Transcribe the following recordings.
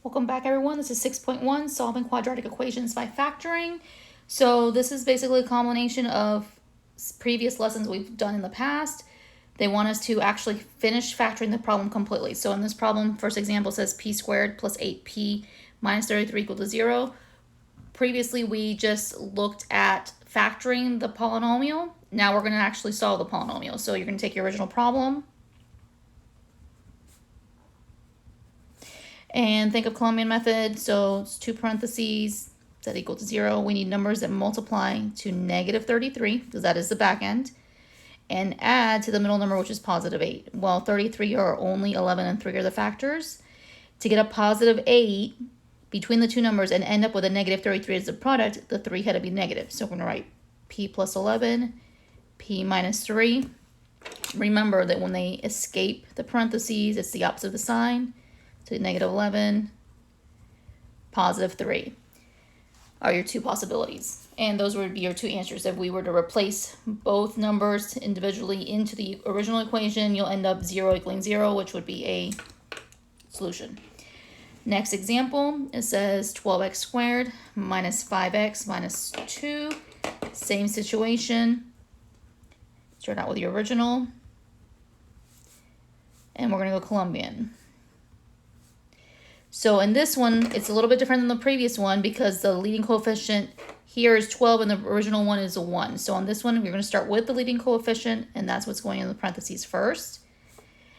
Welcome back, everyone. This is 6.1, solving quadratic equations by factoring. So this is basically a combination of previous lessons we've done in the past. They want us to actually finish factoring the problem completely. So in this problem, first example says p squared plus 8p minus 33 equal to 0. Previously, we just looked at factoring the polynomial. Now we're going to actually solve the polynomial. So you're going to take your original problem and think of Colombian method. So it's two parentheses, z equal to 0. We need numbers that multiply to negative 33, because that is the back end, and add to the middle number, which is positive 8. Well, 33 are only 11 and 3 are the factors. To get a positive 8 between the two numbers and end up with a negative 33 as the product, the 3 had to be negative. So we're going to write p plus 11, p minus 3. Remember that when they escape the parentheses, it's the opposite of the sign. So negative 11, positive 3 are your two possibilities. And those would be your two answers. If we were to replace both numbers individually into the original equation, you'll end up 0 equaling 0, which would be a solution. Next example, it says 12x squared minus 5x minus 2. Same situation. Start out with your original. And we're going to go Colombian. So in this one, it's a little bit different than the previous one because the leading coefficient here is 12 and the original one is a 1. So on this one, we're going to start with the leading coefficient, and that's what's going in the parentheses first.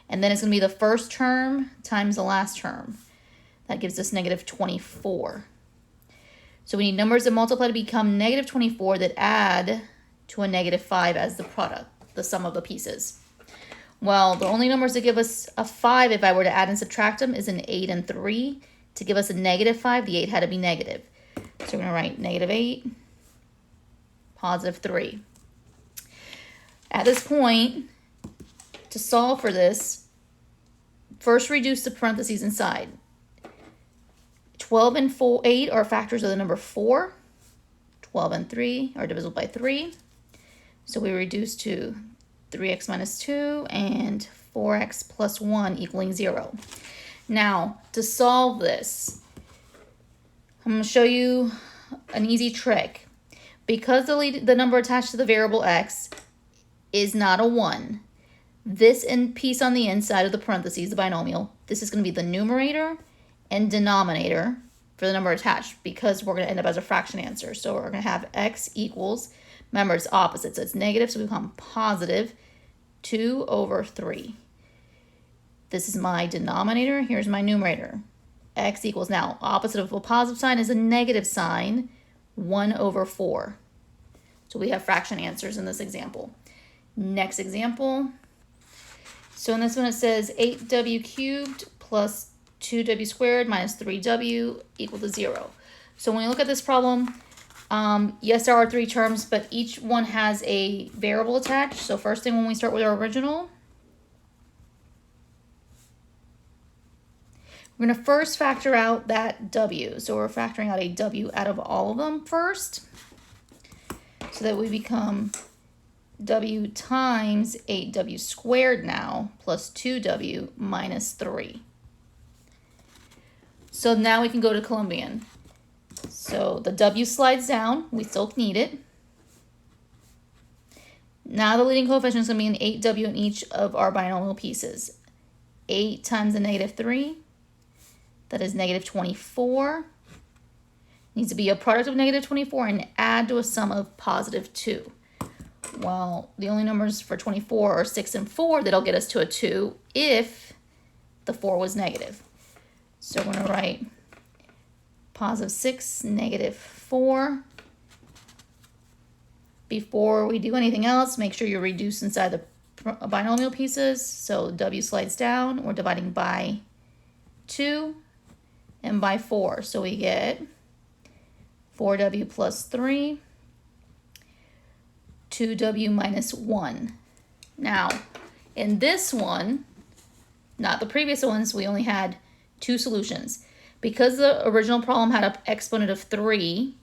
And then it's going to be the first term times the last term. That gives us negative 24. So we need numbers that multiply to become negative 24 that add to a negative 5 as the product, the sum of the pieces. Well, the only numbers that give us a 5 if I were to add and subtract them is an 8 and 3. To give us a negative 5, the 8 had to be negative. So we're going to write negative 8, positive 3. At this point, to solve for this, first reduce the parentheses inside. 12 and 8 are factors of the number 4. 12 and 3 are divisible by 3. So we reduce to 3x minus 2 and 4x plus 1 equaling 0. Now, to solve this, I'm going to show you an easy trick. Because the number attached to the variable x is not a 1, this piece on the inside of the parentheses, the binomial, this is going to be the numerator and denominator for the number attached, because we're going to end up as a fraction answer. So we're going to have x equals, remember it's opposite, so it's negative, so we become positive 2 over 3. This is my denominator. Here's my numerator. X equals, now opposite of a positive sign is a negative sign, 1 over 4. So we have fraction answers in this example. Next example. So in this one it says 8w cubed plus 2w squared minus 3w equal to 0. So when you look at this problem, yes, there are 3 terms, but each one has a variable attached. So first thing, when we start with our original, we're going to first factor out that w. So we're factoring out a w out of all of them first, so that we become w times 8w squared now plus 2w minus 3. So now we can go to Colombian. So the w slides down. We still need it. Now the leading coefficient is going to be an 8w in each of our binomial pieces. 8 times the negative 3. That is negative 24. Needs to be a product of negative 24 and add to a sum of positive 2. Well, the only numbers for 24 are 6 and 4. That'll get us to a 2 if the 4 was negative. So we're going to write positive 6, negative 4. Before we do anything else, make sure you reduce inside the binomial pieces. So w slides down. We're dividing by 2 and by 4. So we get 4w plus 3, 2w minus 1. Now, in this one, not the previous ones, we only had 2 solutions. Because the original problem had an exponent of 3,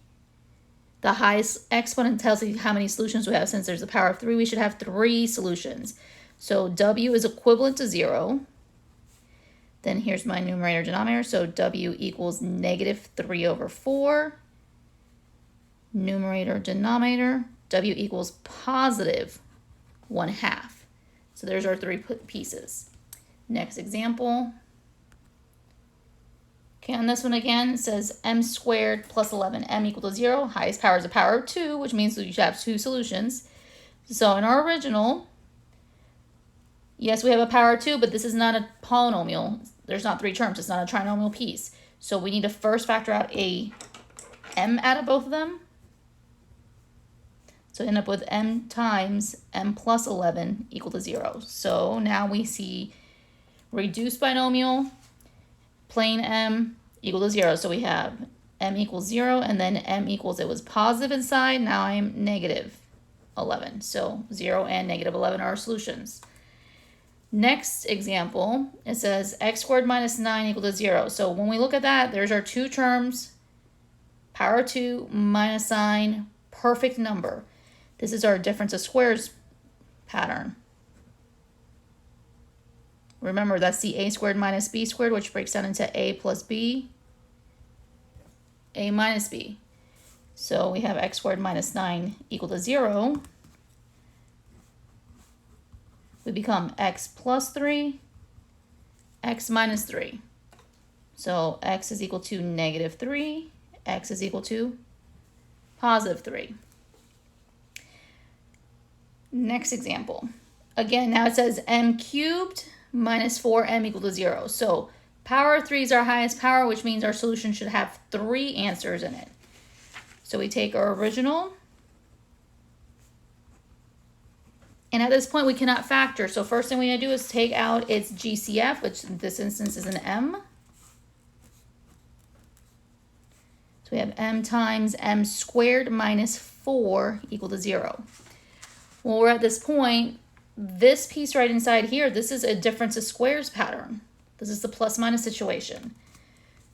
the highest exponent tells you how many solutions we have. Since there's a power of 3, we should have 3 solutions. So w is equivalent to 0. Then here's my numerator denominator. So w equals negative 3 over 4. Numerator denominator. W equals positive 1/2. So there's our 3 pieces. Next example. Okay, on this one again, it says m squared plus 11m equal to 0. Highest power is a power of 2, which means that you should have 2 solutions. So in our original, yes, we have a power of 2, but this is not a polynomial. There's not 3 terms. It's not a trinomial piece. So we need to first factor out a m out of both of them. So end up with m times m plus 11 equal to 0. So now we see reduced binomial, plain m equal to 0. So we have m equals 0, and then m equals, it was positive inside, now I'm negative 11. So 0 and negative 11 are our solutions. Next example, it says x squared minus 9 equal to 0. So when we look at that, there's our 2 terms, power of 2 minus sign, perfect number. This is our difference of squares pattern. Remember, that's the a squared minus b squared, which breaks down into a plus b, a minus b. So we have x squared minus 9 equal to 0. We become x plus 3, x minus 3. So x is equal to negative 3, x is equal to positive 3. Next example. Again, now it says m cubed minus 4m equal to 0. So power of 3 is our highest power, which means our solution should have 3 answers in it. So we take our original, and at this point we cannot factor. So first thing we gotta do is take out its GCF, which in this instance is an m. So we have m times m squared minus 4 equal to 0. Well, we're at this point, this piece right inside here, this is a difference of squares pattern. This is the plus minus situation.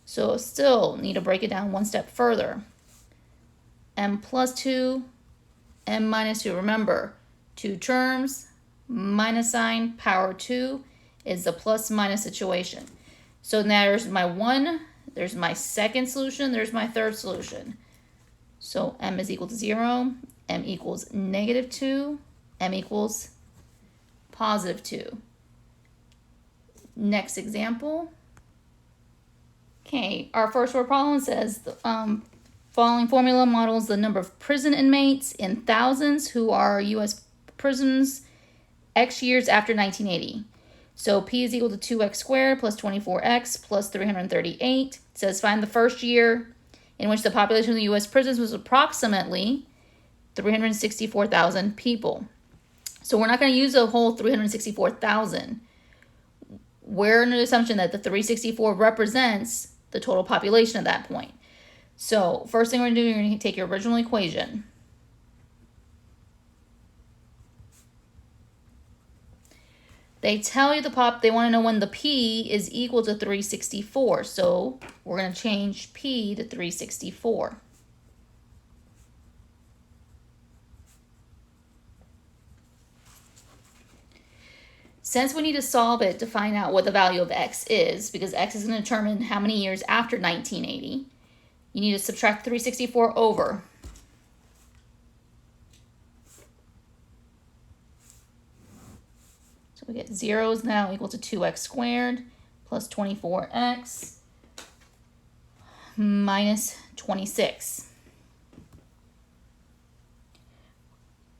So still need to break it down one step further. M plus 2, m minus 2. Remember, 2 terms, minus sign, power 2 is the plus minus situation. So now there's my 1, there's my second solution, there's my third solution. So m is equal to 0, m equals negative 2, m equals positive 2. Next example. Okay, our first word problem says the following formula models the number of prison inmates in thousands who are U.S. prisons X years after 1980. So P is equal to 2x squared plus 24x plus 338. It says find the first year in which the population of the U.S. prisons was approximately 364,000 people. So we're not going to use the whole 364,000. We're under the assumption that the 364 represents the total population at that point. So first thing we're going to do, you're going to take your original equation. They tell you they want to know when the P is equal to 364. So we're going to change P to 364. Since we need to solve it to find out what the value of x is, because x is going to determine how many years after 1980, you need to subtract 364 over. So we get 0 is now equal to 2x squared plus 24x minus 26.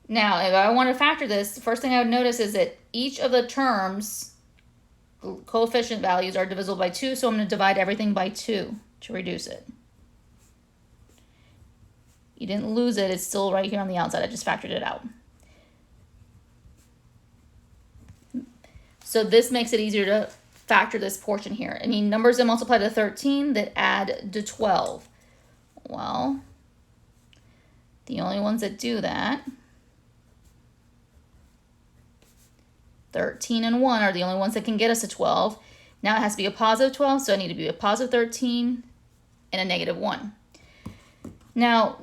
Now, if I want to factor this, the first thing I would notice is that each of the terms, coefficient values, are divisible by 2, so I'm going to divide everything by 2 to reduce it. You didn't lose it, it's still right here on the outside, I just factored it out. So this makes it easier to factor this portion here. I mean, numbers that multiply to 13 that add to 12. Well, the only ones that do that, 13 and 1 are the only ones that can get us to 12. Now it has to be a positive 12, so I need to be a positive 13 and a negative 1. Now,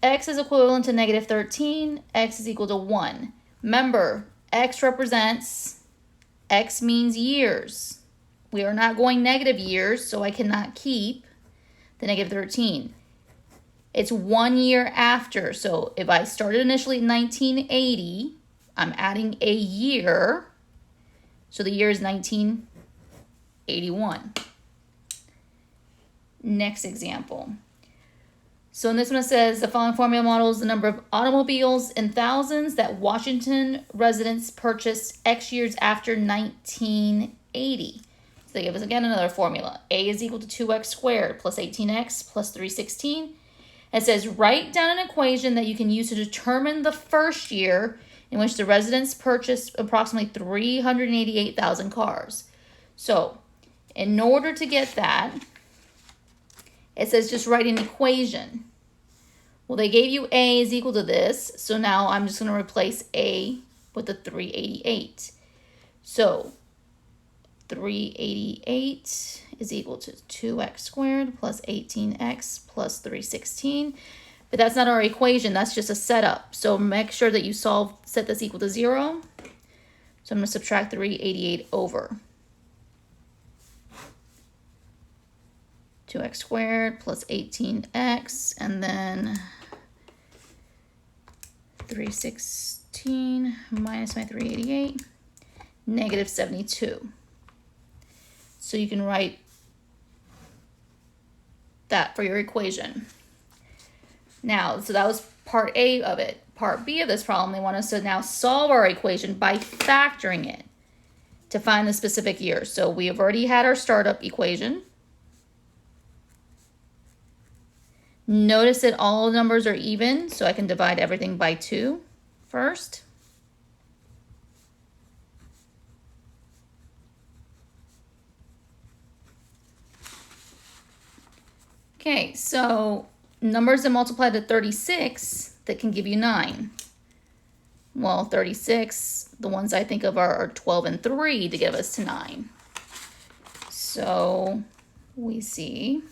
x is equivalent to negative 13, x is equal to 1. Remember, x means years. we are not going negative years, so I cannot keep the negative 13. It's 1 year after. So if I started initially in 1980, I'm adding a year. So the year is 1981. Next example. So in this one it says the following formula models the number of automobiles in thousands that Washington residents purchased X years after 1980. So they give us again another formula. A is equal to 2x squared plus 18x plus 316. It says write down an equation that you can use to determine the first year in which the residents purchased approximately 388,000 cars. So in order to get that, it says just write an equation. Well, they gave you A is equal to this, so now I'm just going to replace A with the 388. So 388 is equal to 2x squared plus 18x plus 316. But that's not our equation, that's just a setup. So make sure that you set this equal to 0. So I'm going to subtract 388 over 2x squared plus 18x, and then 316 minus my 388, negative 72. So you can write that for your equation. Now, so that was part A of it. Part B of this problem, they want us to now solve our equation by factoring it to find the specific year. So we have already had our startup equation. Notice that all numbers are even, so I can divide everything by 2 first. Okay, so numbers that multiply to 36 that can give you 9. Well, 36, the ones I think of are 12 and 3 to give us to 9. So we see.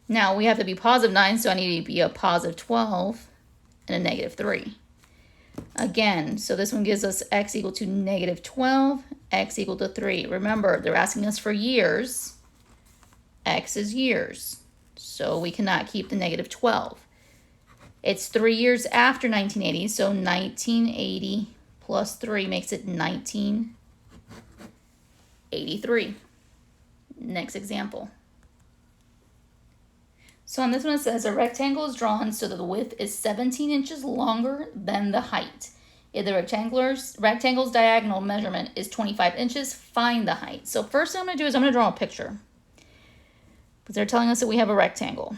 Now we have to be positive 9, so I need to be a positive 12 and a negative 3. Again, so this one gives us x equal to negative 12, x equal to 3. Remember, they're asking us for years. X is years, so we cannot keep the negative 12. It's 3 years after 1980, so 1980 plus 3 makes it 1983. Next example. So on this one it says a rectangle is drawn so that the width is 17 inches longer than the height. If the rectangle's diagonal measurement is 25 inches, find the height. So first thing I'm going to do is I'm going to draw a picture, because they're telling us that we have a rectangle.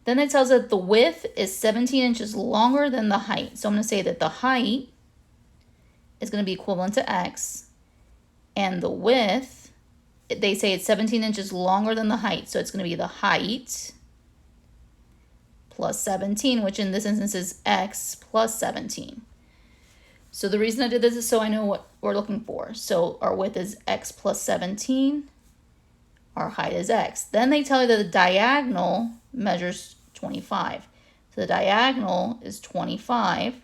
Then it tells us that the width is 17 inches longer than the height. So I'm going to say that the height is going to be equivalent to x, and the width, they say it's 17 inches longer than the height, so it's going to be the height plus 17, which in this instance is x plus 17. So the reason I did this is so I know what we're looking for. So our width is x plus 17. Our height is x. Then they tell you that the diagonal measures 25. So the diagonal is 25.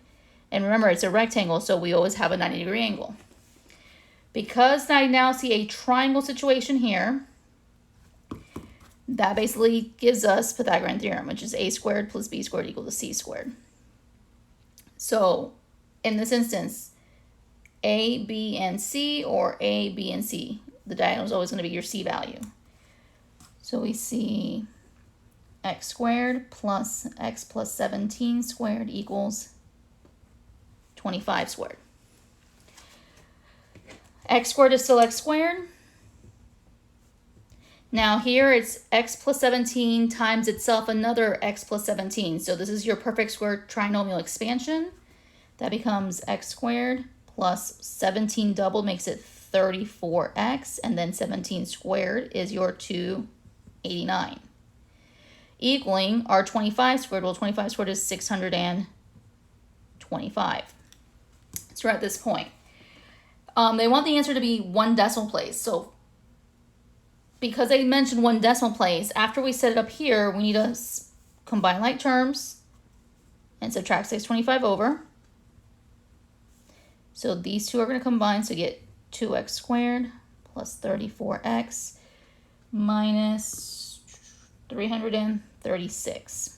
And remember, it's a rectangle, so we always have a 90-degree angle. Because I now see a triangle situation here, that basically gives us Pythagorean Theorem, which is a squared plus b squared equal to c squared. So in this instance, a, b, and c, or a, b, and c, the diagonal is always going to be your c value. So we see x squared plus x plus 17 squared equals 25 squared. X squared is still x squared. Now here it's x plus 17 times itself another x plus 17. So this is your perfect square trinomial expansion. That becomes x squared plus 17 doubled makes it 34x, and then 17 squared is your 289. Equaling our 25 squared. Well, 25 squared is 625. So we're at this point. They want the answer to be 1 decimal place. So because they mentioned 1 decimal place, after we set it up here, we need to combine like terms and subtract 625 over. So these two are going to combine, so get 2x squared plus 34x minus 336.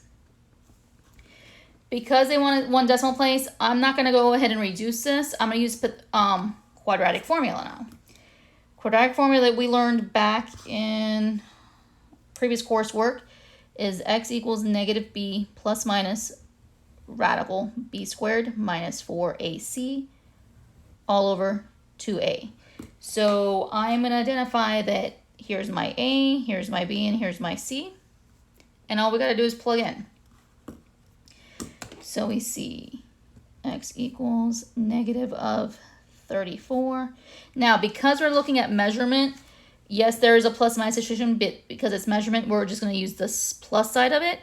Because they wanted one decimal place, I'm not going to go ahead and reduce this. I'm going to use quadratic formula now. Quadratic formula that we learned back in previous coursework is x equals negative b plus minus radical b squared minus 4ac all over 2a. So I'm going to identify that here's my a, here's my b, and here's my c. And all we got to do is plug in. So we see x equals negative of 34. Now, because we're looking at measurement, yes, there is a plus minus situation, but because it's measurement, we're just going to use this plus side of it.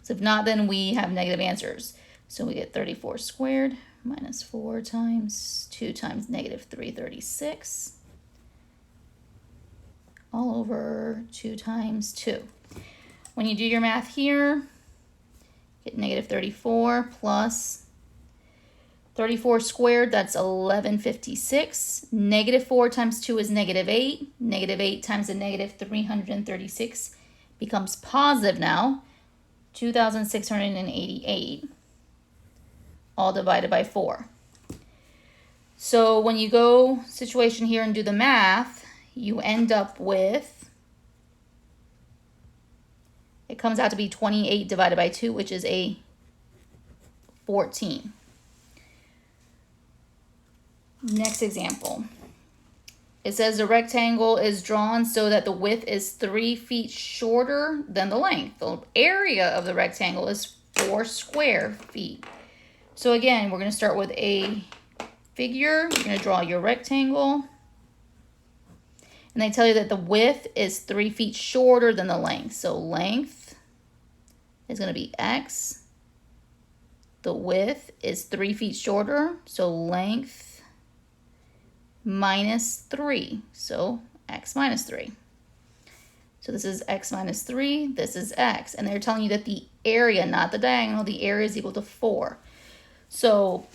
So if not, then we have negative answers. So we get 34 squared minus 4 times 2 times negative 336 all over 2 times 2. When you do your math here, get negative 34 plus 34 squared, that's 1156. Negative 4 times 2 is negative 8. Negative 8 times the negative 336 becomes positive now, 2,688, all divided by 4. So when you go situation here and do the math, you end up with, it comes out to be 28 divided by 2, which is a 14. Next example. It says the rectangle is drawn so that the width is 3 feet shorter than the length. The area of the rectangle is 4 square feet. So again, we're going to start with a figure. You're going to draw your rectangle. And they tell you that the width is 3 feet shorter than the length. So length is going to be x. The width is 3 feet shorter. So length minus 3. So x minus 3. So this is x minus 3. This is x. And they're telling you that the area, not the diagonal, the area is equal to 4. So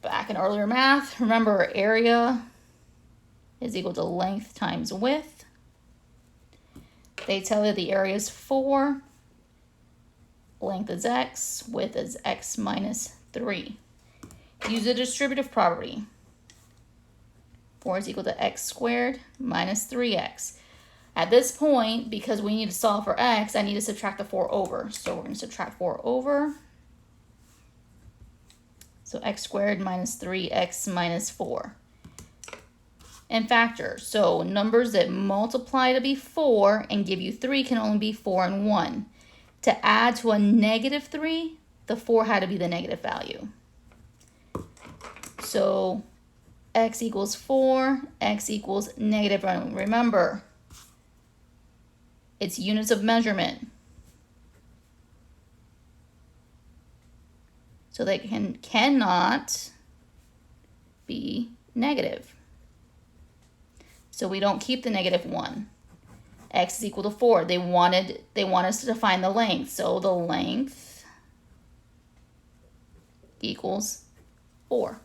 back in earlier math, remember area is equal to length times width. They tell you the area is 4. Length is x. Width is x minus 3. Use the distributive property. 4 is equal to x squared minus 3x. At this point, because we need to solve for x, I need to subtract the 4 over. So we're going to subtract 4 over. So x squared minus 3x minus 4. And factor. So numbers that multiply to be 4 and give you 3 can only be 4 and 1. To add to a negative 3, the 4 had to be the negative value. So x equals 4, x equals negative 1. Remember, it's units of measurement. So they cannot be negative. So we don't keep the negative 1. X is equal to 4. They want us to define the length. So the length equals 4.